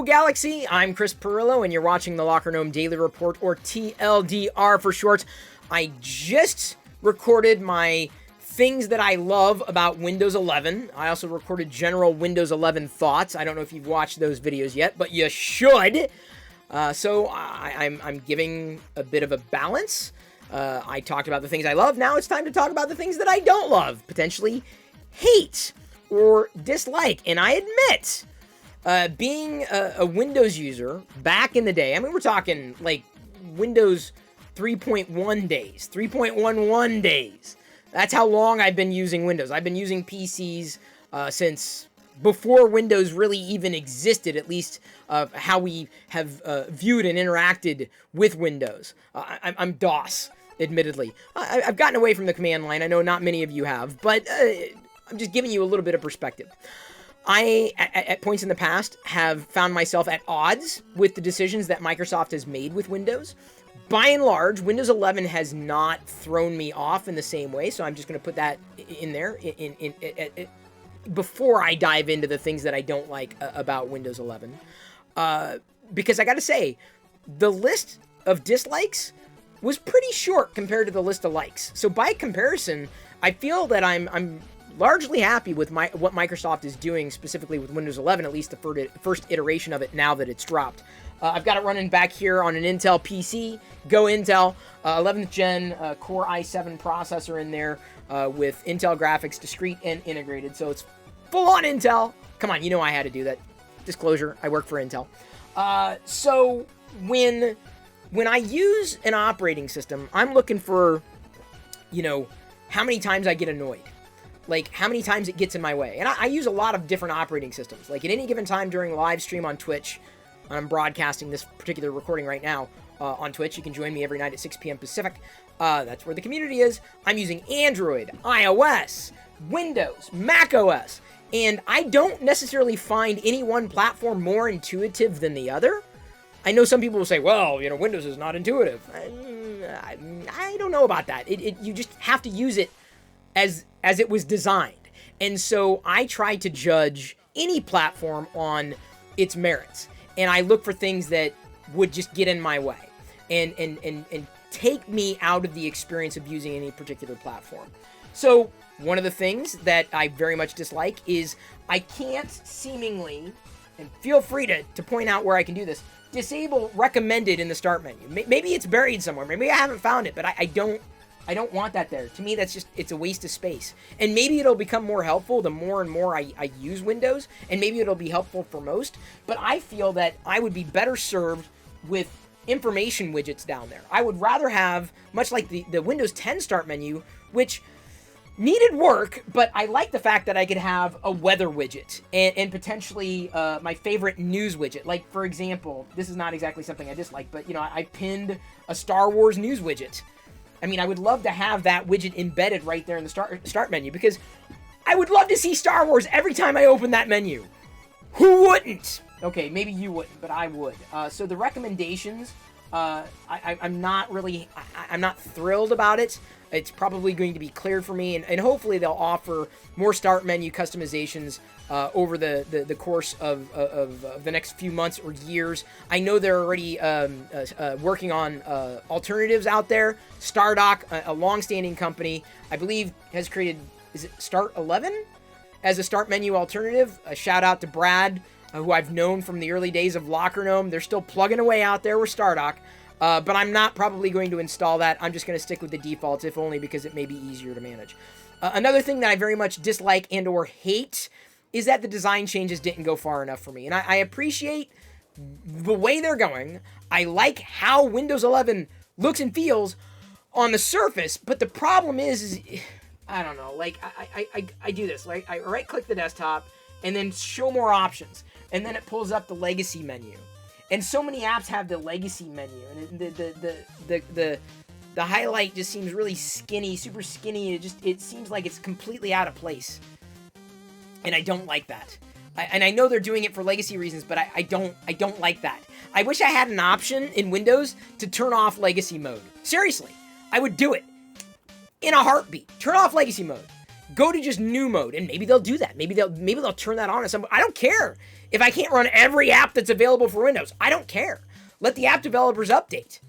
Hello, Galaxy. I'm Chris Pirillo, and you're watching the Locker Gnome Daily Report, or TLDR for short. I just recorded my things that I love about Windows 11. I also recorded general Windows 11 thoughts. I don't know if you've watched those videos yet, but you should. So I'm giving a bit of a balance. I talked about the things I love. Now it's time to talk about the things that I don't love, potentially hate or dislike. And I admit, being a Windows user back in the day, I mean, we're talking like Windows 3.1 days, 3.11 days. That's how long I've been using Windows. I've been using PCs since before Windows really even existed, at least how we have viewed and interacted with Windows. I'm DOS, admittedly. I've gotten away from the command line. I know not many of you have, but I'm just giving you a little bit of perspective. I, at points in the past, have found myself at odds with the decisions that Microsoft has made with Windows. By and large, Windows 11 has not thrown me off in the same way, so I'm just going to put that in there before I dive into the things that I don't like about Windows 11. Because I got to say, the list of dislikes was pretty short compared to the list of likes. So by comparison, I feel that I'm largely happy with what Microsoft is doing, specifically with Windows 11, at least the first iteration of it now that it's dropped. I've got it running back here on an Intel PC. Go Intel, 11th gen Core i7 processor in there with Intel graphics, discrete and integrated. So it's full on Intel. Come on, you know I had to do that. Disclosure, I work for Intel. So when I use an operating system, I'm looking for, how many times I get annoyed. Like, how many times it gets in my way. And I use a lot of different operating systems. Like, at any given time during live stream on Twitch, I'm broadcasting this particular recording right now on Twitch. You can join me every night at 6 p.m. Pacific. That's where the community is. I'm using Android, iOS, Windows, Mac OS. And I don't necessarily find any one platform more intuitive than the other. I know some people will say, well, Windows is not intuitive. I don't know about that. You just have to use it as it was designed. And so I try to judge any platform on its merits. And I look for things that would just get in my way and take me out of the experience of using any particular platform. So one of the things that I very much dislike is I can't seemingly, and feel free to point out where I can do this, disable recommended in the start menu. Maybe it's buried somewhere. Maybe I haven't found it, but I don't want that there. To me, it's a waste of space. And maybe it'll become more helpful the more and more I use Windows, and maybe it'll be helpful for most, but I feel that I would be better served with information widgets down there. I would rather have, much like the Windows 10 start menu, which needed work, but I like the fact that I could have a weather widget and potentially my favorite news widget. Like, for example, this is not exactly something I dislike, but, I pinned a Star Wars news widget. I mean, I would love to have that widget embedded right there in the start menu, because I would love to see Star Wars every time I open that menu. Who wouldn't? Okay, maybe you wouldn't, but I would. So the recommendations, I'm not thrilled about it. It's probably going to be cleared for me, and hopefully they'll offer more start menu customizations over the course of the next few months or years. I know they're already working on alternatives out there. Stardock, a long-standing company, I believe has created, is it Start 11 as a start menu alternative? A shout out to Brad, who I've known from the early days of Locker Gnome. They're still plugging away out there with Stardock. But I'm not probably going to install that. I'm just going to stick with the defaults, if only because it may be easier to manage. Another thing that I very much dislike and or hate is that the design changes didn't go far enough for me. And I appreciate the way they're going. I like how Windows 11 looks and feels on the surface, but the problem is I don't know, like, I do this. Like, I right-click the desktop and then show more options, and then it pulls up the legacy menu. And so many apps have the legacy menu, and the highlight just seems really skinny, super skinny. It seems like it's completely out of place, and I don't like that. And I know they're doing it for legacy reasons, but I don't like that. I wish I had an option in Windows to turn off legacy mode. Seriously, I would do it in a heartbeat. Turn off legacy mode. go to just new mode, and maybe they'll do that. Maybe they'll turn that on at some. I don't care if I can't run every app that's available for Windows. I don't care. Let the app developers update.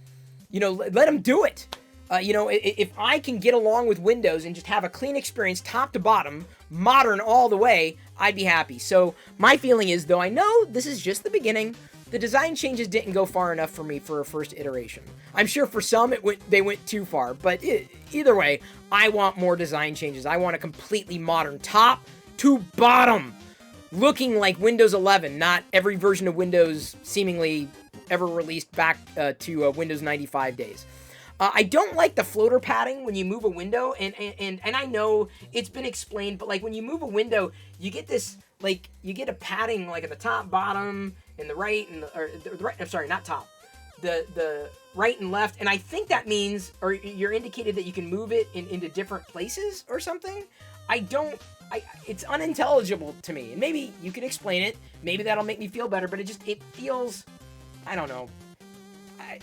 Let them do it. If I can get along with Windows and just have a clean experience, top to bottom, modern all the way, I'd be happy. So my feeling is, though I know this is just the beginning, the design changes didn't go far enough for me for a first iteration. I'm sure for some they went too far, but either way, I want more design changes. I want a completely modern top to bottom, looking like Windows 11, not every version of Windows seemingly ever released back to Windows 95 days. I don't like the floater padding when you move a window, and I know it's been explained, but like when you move a window, you get this, like, you get a padding like at the top, bottom, and the right, and the right, I'm sorry, not top, the right and left, and I think that means, or you're indicated that you can move it into different places or something. It's unintelligible to me, and maybe you can explain it, maybe that'll make me feel better, but it feels, I don't know,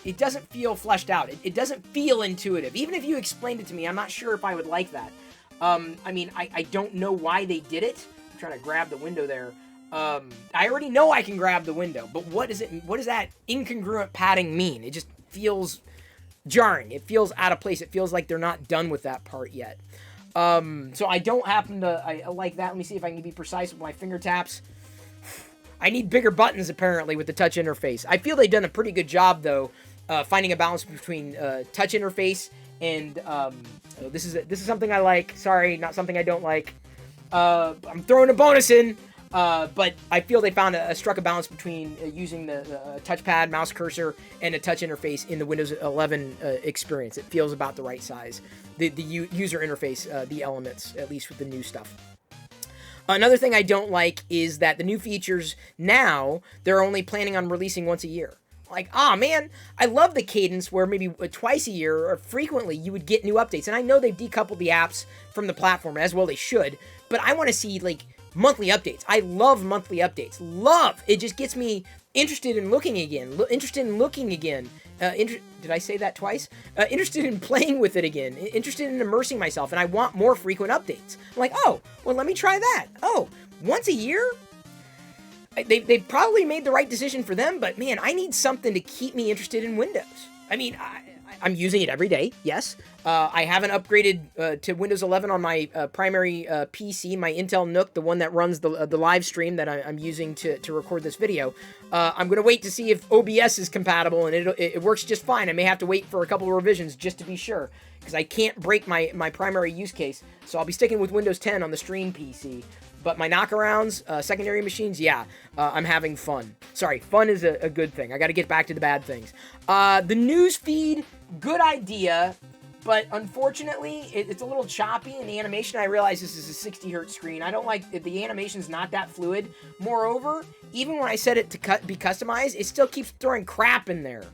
it doesn't feel fleshed out. It doesn't feel intuitive. Even if you explained it to me, I'm not sure if I would like that. I don't know why they did it. I'm trying to grab the window there. I already know I can grab the window, but what does that incongruent padding mean? It just feels jarring. It feels out of place. It feels like they're not done with that part yet. So I don't happen to I like that. Let me see if I can be precise with my finger taps. I need bigger buttons, apparently, with the touch interface. I feel they've done a pretty good job, though, finding a balance between touch interface and... this is something I like. Sorry, not something I don't like. I'm throwing a bonus in, but I feel they struck a balance between using the touchpad, mouse cursor, and a touch interface in the Windows 11 experience. It feels about the right size. The user interface, the elements, at least with the new stuff. Another thing I don't like is that the new features now, they're only planning on releasing once a year. Like, man, I love the cadence where maybe twice a year or frequently you would get new updates. And I know they've decoupled the apps from the platform, as well they should, but I want to see, like, monthly updates. I love monthly updates. Love! It just gets me interested in looking again. Did I say that twice? Interested in playing with it again. Interested in immersing myself, and I want more frequent updates. I'm like, oh, well, let me try that. Oh, once a year? They've probably made the right decision for them, but man, I need something to keep me interested in Windows. I mean, I'm using it every day, yes. I haven't upgraded to Windows 11 on my primary PC, my Intel Nook, the one that runs the live stream that I'm using to record this video. I'm going to wait to see if OBS is compatible, and it works just fine. I may have to wait for a couple of revisions just to be sure, because I can't break my primary use case, so I'll be sticking with Windows 10 on the stream PC. But my knockarounds, secondary machines, yeah, I'm having fun. Sorry, fun is a good thing. I got to get back to the bad things. The news feed, good idea, but unfortunately, it's a little choppy in the animation. I realize this is a 60 hertz screen. I don't like the animation's not that fluid. Moreover, even when I set it to be customized, it still keeps throwing crap in there.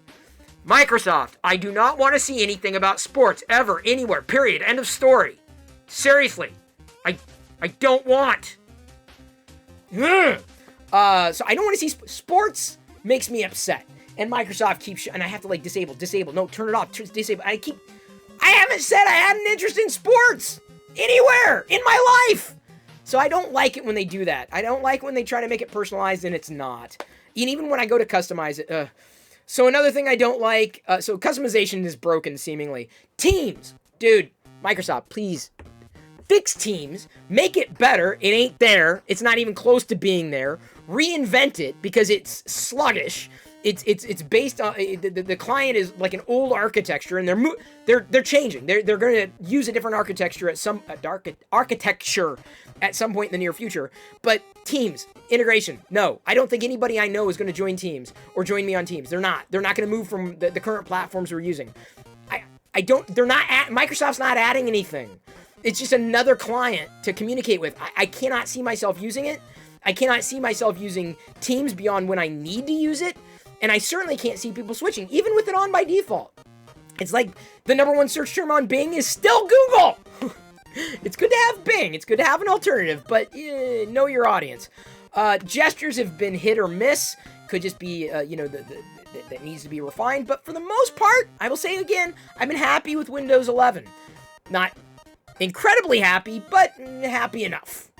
Microsoft, I do not want to see anything about sports ever, anywhere, period, end of story. Seriously, I don't want. So I don't want to see sports. Makes me upset. And Microsoft keeps and I have to like disable. No, turn it off. Disable. I haven't said I had an interest in sports anywhere in my life. So I don't like it when they do that. I don't like when they try to make it personalized and it's not. And even when I go to customize it. So another thing I don't like. So customization is broken seemingly. Teams, dude. Microsoft, please. Fix Teams, make it better. It ain't there. It's not even close to being there. Reinvent it because it's sluggish. It's based on the client is like an old architecture, and they're changing. They're going to use a different architecture at some point in the near future. But Teams integration, no. I don't think anybody I know is going to join Teams or join me on Teams. They're not. They're not going to move from the current platforms we're using. Microsoft's not adding anything. It's just another client to communicate with. I cannot see myself using it. I cannot see myself using Teams beyond when I need to use it. And I certainly can't see people switching, even with it on by default. It's like the #1 search term on Bing is still Google. It's good to have Bing. It's good to have an alternative, but know your audience. Gestures have been hit or miss. Could just be, that needs to be refined. But for the most part, I will say again, I've been happy with Windows 11. Not incredibly happy, but happy enough.